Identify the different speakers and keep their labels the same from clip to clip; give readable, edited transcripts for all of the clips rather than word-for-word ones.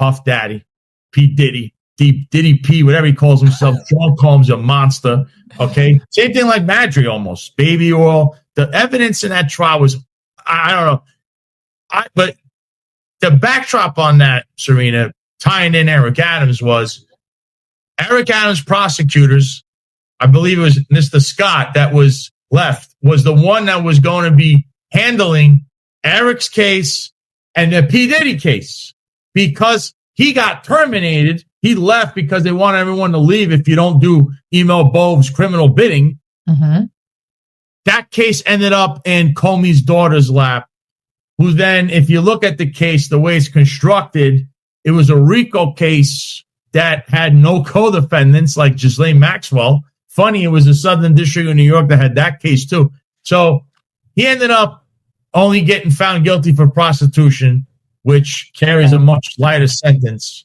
Speaker 1: Puff Daddy, P. Diddy, Diddy P, whatever he calls himself. Sean Combs, a monster. Okay. Same thing like Madry almost. Baby oil. The evidence in that trial was, I don't know. But the backdrop on that, Serena, tying in Eric Adams was Eric Adams' prosecutors, I believe it was Mr. Scott that was left, was the one that was going to be handling Eric's case and the P. Diddy case. Because he got terminated, he left because they want everyone to leave if you don't do email Bove's criminal bidding. Mm-hmm. That case ended up in Comey's daughter's lap, who then, if you look at the case, the way it's constructed, it was a RICO case that had no co-defendants like Ghislaine Maxwell. Funny, it was the Southern District of New York that had that case too. So he ended up only getting found guilty for prostitution, which carries a much lighter sentence.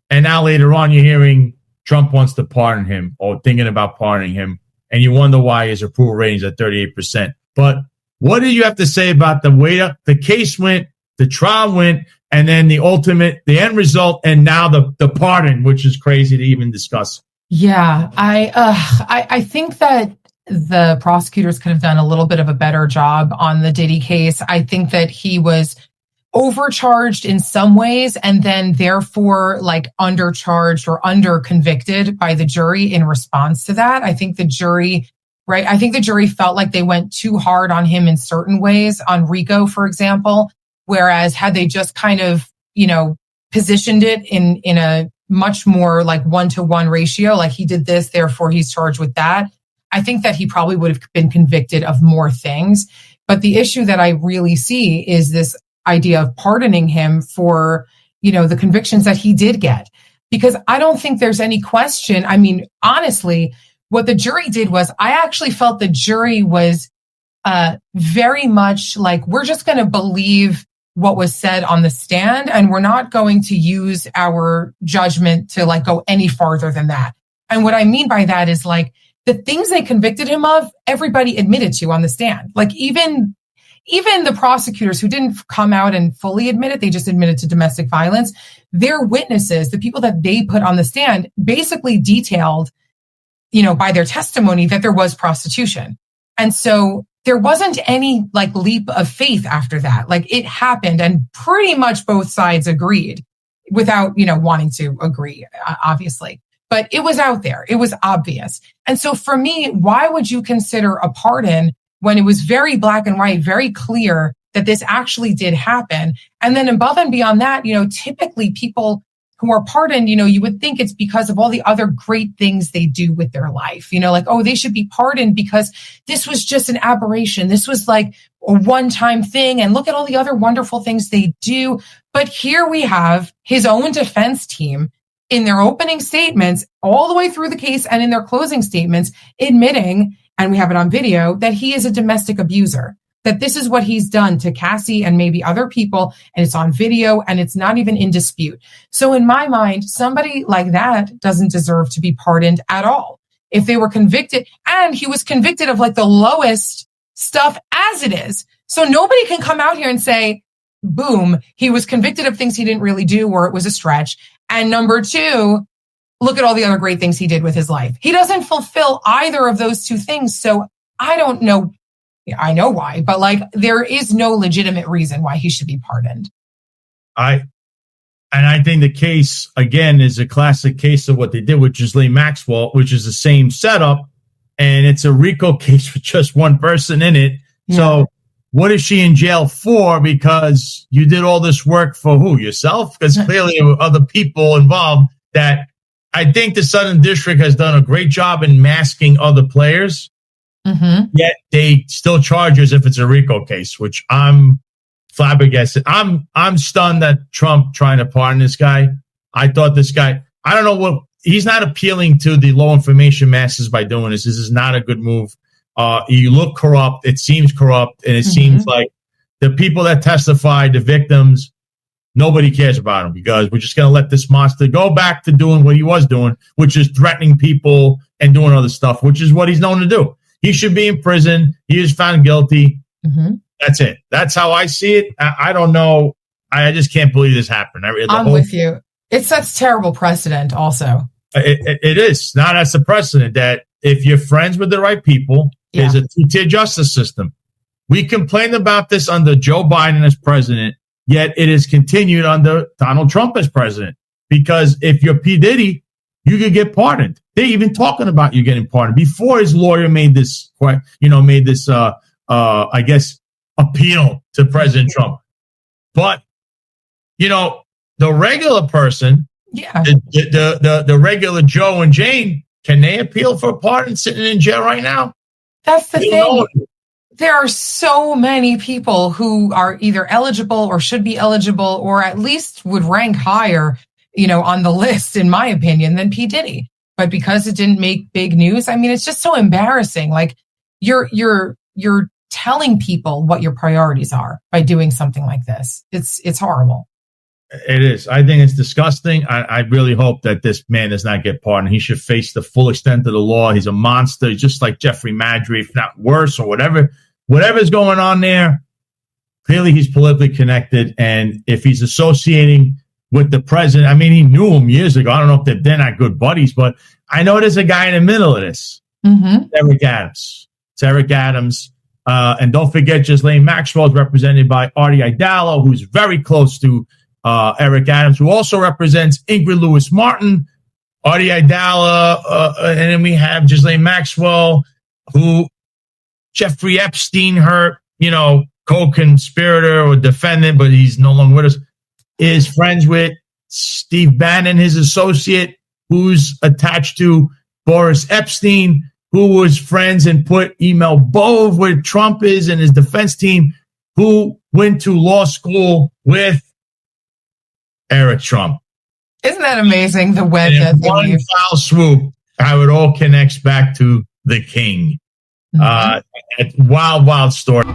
Speaker 1: And now later on, you're hearing Trump wants to pardon him or thinking about pardoning him. And you wonder why his approval rating is at 38%. But what do you have to say about the way the case went, the trial went, and then the end result, and now the pardon, which is crazy to even discuss?
Speaker 2: Yeah, I think that the prosecutors could have done a little bit of a better job on the Diddy case. I think that he was overcharged in some ways and then therefore like undercharged or under convicted by the jury in response to that. I think the jury felt like they went too hard on him in certain ways on RICO, for example, whereas had they just kind of, positioned it in a much more like 1-to-1 ratio, like he did this, therefore he's charged with that, I think that he probably would have been convicted of more things. But the issue that I really see is this idea of pardoning him for, the convictions that he did get. Because I don't think there's any question. I mean, honestly, what the jury did was I actually felt the jury was very much like, we're just going to believe what was said on the stand, and we're not going to use our judgment to like go any farther than that. And what I mean by that is like the things they convicted him of, everybody admitted to on the stand. Like even the prosecutors who didn't come out and fully admit it, they just admitted to domestic violence. Their witnesses, the people that they put on the stand, basically detailed, by their testimony that there was prostitution. And so there wasn't any like leap of faith after that. Like it happened and pretty much both sides agreed without, wanting to agree, obviously. But it was out there. It was obvious. And so for me, why would you consider a pardon when it was very black and white, very clear that this actually did happen? And then above and beyond that, typically people who are pardoned, you would think it's because of all the other great things they do with their life, like, oh, they should be pardoned because this was just an aberration. This was like a one-time thing. And look at all the other wonderful things they do. But here we have his own defense team in their opening statements all the way through the case and in their closing statements admitting, and we have it on video, that he is a domestic abuser, that this is what he's done to Cassie and maybe other people, and it's on video and it's not even in dispute. So in my mind, somebody like that doesn't deserve to be pardoned at all. If they were convicted, and he was convicted of like the lowest stuff as it is. So nobody can come out here and say, boom, he was convicted of things he didn't really do or it was a stretch. And number two, look at all the other great things he did with his life. He doesn't fulfill either of those two things. So I don't know. I know why, but like there is no legitimate reason why he should be pardoned.
Speaker 1: I think the case, again, is a classic case of what they did with Ghislaine Maxwell, which is the same setup. And it's a RICO case with just one person in it. Yeah. So what is she in jail for? Because you did all this work for who? Yourself? Because clearly there were other people involved that I think the Southern District has done a great job in masking other players. Mm-hmm. Yet they still charge as if it's a RICO case, which I'm flabbergasted. I'm stunned that Trump trying to pardon this guy. I thought this guy, I don't know what, he's not appealing to the low information masses by doing this. This is not a good move. You look corrupt. It seems corrupt. And it seems like the people that testified, the victims, nobody cares about him because we're just going to let this monster go back to doing what he was doing, which is threatening people and doing other stuff, which is what he's known to do. He should be in prison. He is found guilty. Mm-hmm. That's it. That's how I see it. I don't know. I just can't believe this happened.
Speaker 2: I'm with you. It sets terrible precedent also.
Speaker 1: It is. Now that's the precedent that if you're friends with the right people, there's a two-tier justice system. We complained about this under Joe Biden as president, yet it is continued under Donald Trump as president. Because if you're P. Diddy, you could get pardoned. They're even talking about you getting pardoned before his lawyer made this, I guess, appeal to President Trump. But, the regular person, the regular Joe and Jane, can they appeal for a pardon sitting in jail right now?
Speaker 2: That's the thing. There are so many people who are either eligible or should be eligible, or at least would rank higher, on the list, in my opinion, than P. Diddy. But because it didn't make big news, I mean, it's just so embarrassing. Like you're telling people what your priorities are by doing something like this. It's horrible.
Speaker 1: It is. I think it's disgusting. I really hope that this man does not get pardoned. He should face the full extent of the law. He's a monster. He's just like Jeffrey Maddrey, if not worse, or whatever's going on there. Clearly, he's politically connected. And if he's associating with the president, I mean, he knew him years ago. I don't know if they're not good buddies, but I know there's a guy in the middle of this. Mm-hmm. Eric Adams. It's Eric Adams. And don't forget, Ghislaine Maxwell is represented by Artie Idalo, who's very close to Eric Adams, who also represents Ingrid Lewis Martin, Artie Idala, and then we have Ghislaine Maxwell, who Jeffrey Epstein, her, co-conspirator or defendant, but he's no longer with us, is friends with Steve Bannon, his associate, who's attached to Boris Epstein, who was friends and put email Bove where Trump is and his defense team, who went to law school with Eric Trump.
Speaker 2: Isn't that amazing? The web
Speaker 1: that one foul swoop, how it all connects back to the king. Mm-hmm. Wild, wild story.